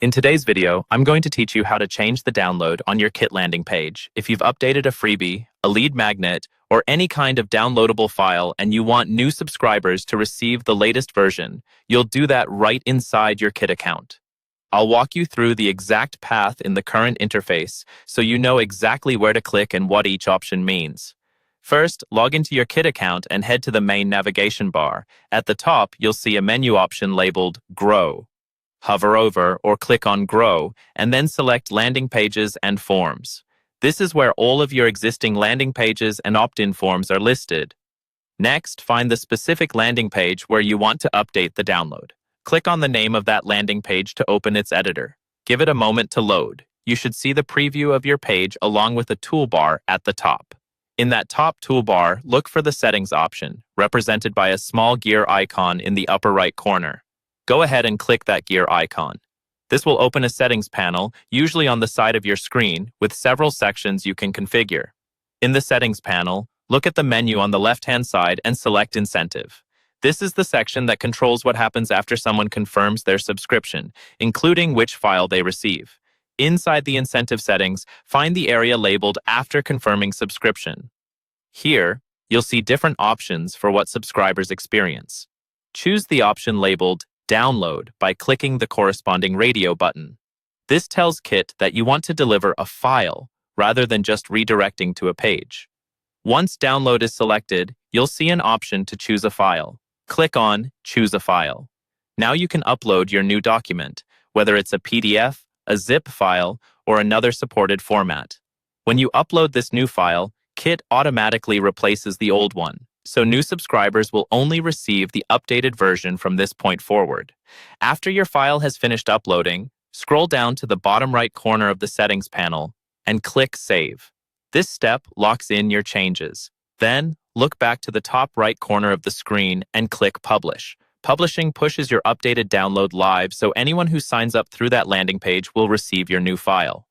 In today's video, I'm going to teach you how to change the download on your Kit landing page. If you've updated a freebie, a lead magnet, or any kind of downloadable file and you want new subscribers to receive the latest version, you'll do that right inside your Kit account. I'll walk you through the exact path in the current interface so you know exactly where to click and what each option means. First, log into your Kit account and head to the main navigation bar. At the top, you'll see a menu option labeled Grow. Hover over or click on Grow, and then select Landing Pages and Forms. This is where all of your existing landing pages and opt-in forms are listed. Next, find the specific landing page where you want to update the download. Click on the name of that landing page to open its editor. Give it a moment to load. You should see the preview of your page along with a toolbar at the top. In that top toolbar, look for the Settings option, represented by a small gear icon in the upper right corner. Go ahead and click that gear icon. This will open a settings panel, usually on the side of your screen, with several sections you can configure. In the settings panel, look at the menu on the left-hand side and select Incentive. This is the section that controls what happens after someone confirms their subscription, including which file they receive. Inside the incentive settings, find the area labeled After Confirming Subscription. Here, you'll see different options for what subscribers experience. Choose the option labeled Download by clicking the corresponding radio button. This tells Kit that you want to deliver a file rather than just redirecting to a page. Once download is selected, you'll see an option to choose a file. Click on Choose a File. Now you can upload your new document, whether it's a PDF, a zip file, or another supported format. When you upload this new file, Kit automatically replaces the old one, so new subscribers will only receive the updated version from this point forward. After your file has finished uploading, scroll down to the bottom right corner of the settings panel and click Save. This step locks in your changes. Then, look back to the top right corner of the screen and click Publish. Publishing pushes your updated download live, so anyone who signs up through that landing page will receive your new file.